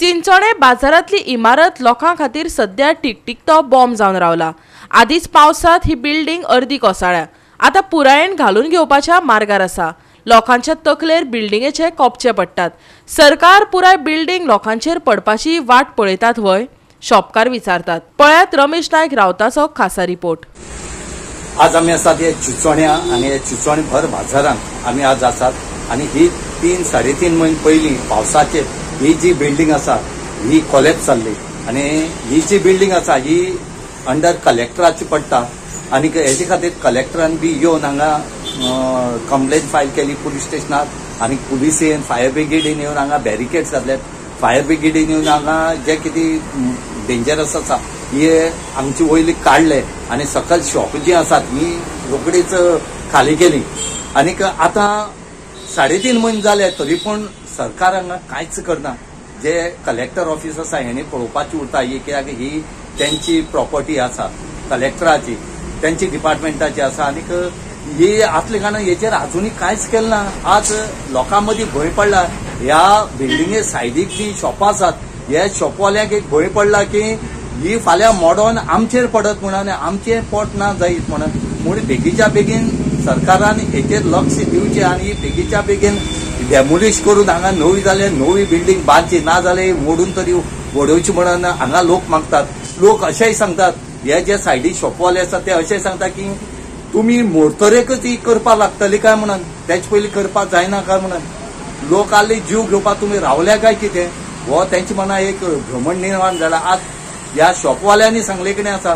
चिंचोणे बाजारातली इमारत लोकां खातीर सध्या टिकटिकतो बॉम्ब जावन रावला। आदीच पावसात ही बिल्डिंग अर्दी कोसळ्ळ्या, आता पुरायेन घालून घेवपाच्या मार्गार आसा। लोकांच्या तकलेर बिल्डिंगेचे कोपचे पडटात। सरकार पुराय बिल्डिंग लोकांचेर पडपाची वाट पळयतात वय? शॉपकार विचारतात। पळयात रमेश नायक रावताचो खासा रिपोर्ट। आज आम्ही आसात हे चिंचोण्या आणि हे चिंचोणे भर बाजारात आम्ही आज आसात आणि ही 3-3.5 महिने पयलीं पावसाचे ही जी बिल्डिंग आसा ही कॉलेप्स जाल्ली आणि ही जी बिल्डिंग आसा ही अंडर कलेक्टराची पडटा आणि हेजे खातीर कलेक्टरान बी येवन हांगा कंप्लेन फायल केली पुलीस स्टेशनार आणि पुलिसेन फायर ब्रिगेडीन येवन हांगा बॅरिकेड्स घातल्यात। फायर ब्रिगेडीन येवन हांगा जे कितें डेंजरस आसा हे आमची वयली काढले आणि सकल शॉप जी आसात ही रोखडीच खाली केली आणि आता 3.5 महिने जाले तरी पण सरकार हांगा कांयच करना। जे कलेक्टर ऑफिस आसा हेणी पळोवपाची उरता ही कित्याक ही त्यांची प्रॉपर्टी आसा कलेक्टराची, त्यांची डिपार्टमेंटाची आसा आणि ही आतले कारण हेचेर अजूनही कांयच केलें ना। आज लोकां मदीं भंय पडला। ह्या बिल्डिंगे सायडीक जी शॉपां आसात ह्या शॉपवाल्यांक एक भंय पडला की ही फाल्यां मोडोन आमचेर पडत म्हणून आनी आमचें पोट ना जायत म्हणून बेगीच्या बेगीन सरकारान हेचेर लक्ष दिवचें आणि बेगीच्या बेगीन डेमोलिश करून हांगा नवी बिल्डिंग बांदची, ना जाल्यार मोडून तरी वडोवची म्हणून हांगा लोक मागतात। लोक अशेंय सांगतात, हे जे सायडीक शॉपवाले आसात ते अशें सांगतात की तुमी मोडतरेकच ही करपाक लागतली काय म्हणून, तेचे पयलीं करपाक जायना काय म्हणून। लोक आले जीव घेवपाक तुमी रावल्या काय कितें हो तेंचे मना एक भ्रमण निर्माण जाला। आज ह्या शॉपवाल्यांनी सांगले कितें आसा,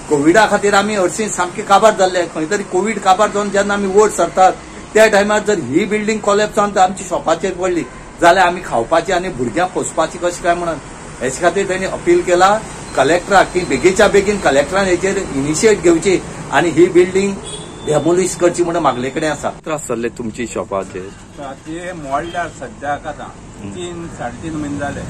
कोविडा खातीर आमी हरशीं सामके काबार जाल्ले, खंय तरी कोविड काबार जावन जेन्ना आमी वयर सरतात त्या टायमार जर ही बिल्डिंग कॉलेप्स जावन आमच्या शॉपाचेर पडली जाल्यार आमी खावपाची आणि भुरग्यांक पोसपाची कशें काय म्हणून हेचे खातीर त्यांनी अपील केला कलेक्टराक की बेगीच्या बेगीन कलेक्टरान हेचेर इनिशिएट घेवची आणि ही बिल्डिंग डेमोलिश करची म्हणून मागले कडेन आसा। त्रास जाल्ले तुमची शॉपाचेर? ते मोडल्यार सद्याक आतां 3-3.5 महिने जाले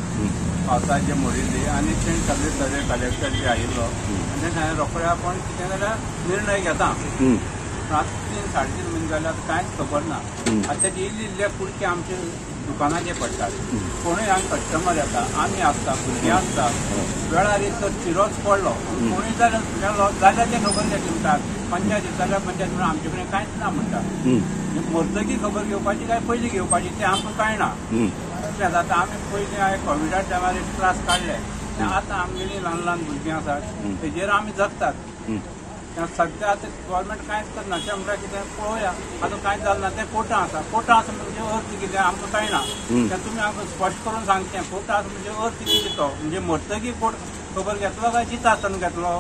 पावसाचे मोडिल्ली आणि ते सगळे कलेक्टर जे आयिल्लो आनी ते रोखडे आपण कितें जाल्यार निर्णय घेता। 3-3.5 महिने जाल्यार कांयच खबर ना। आतां इल्ले कुडके आमचे दुकानाचे पडटात, कोणूय हांगा कस्टमर येता, आमी आसता, भुरगीं आसता, वेळार एक तर चिरोच पडलो कोणूय जाल्यार ते खबर घेतली म्हणटात, पंचायत जाल्यार पंचायत म्हणून आमचे कडेन कांयच ना म्हणटा। मरतकी खबर घेवपाची काय पयलीं घेवपाची ते आमकां कळना। आतां आमी पयलीं कोविडा टायमार एक त्रास काडले, आतां आमगेली ल्हान भुरगीं आसात तेजेर आमी जगतात। सध्या आतां गव्हर्मेंट कांयच करना, ते म्हणल्यार कितें पळोवया आतां कांयच जालें ना। ते कोर्टां आसा म्हणजे अर्थ कितें आमकां कळना, तें तुमी आमकां स्पश्ट करून सांगचें। कोर्टां आसा म्हणजे अर्थ कितें तो म्हणजे मरतकी कोर्ट खबर घेतलो काय जिता आसतना घेतलो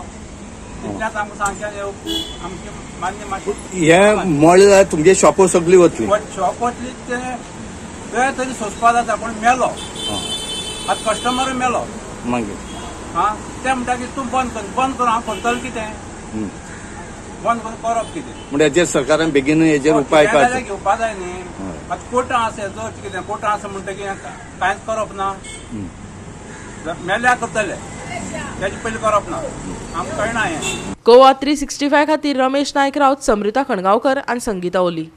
तितल्याच आमकां सांगचें आमचें मान्य मातशें। हे मोडल्यार तुमचे शॉपो सगळी वतली? शॉप वतली ते वेळ तरी सोंसपा जाता पण मेलो आतां कस्टमर मेलो मागीर ते म्हणटा की तूं बंद कर हांव करतलो कितें बंद करून करप कितें म्हणजे हेचेर सरकारान बेगीन हेचेर उपाय घेवपा जाय न्ही। आतां कोर्टां आसा जर कितें कोर्टां आसा म्हणटकीर कांयच करप ना, मेल्यार करतले तेजे पयलीं करप ना, आमकां कळना हें। गोवा 365 खातीर रमेश नायक रावत, समृता खणगांवकर आनी संगीता ओली।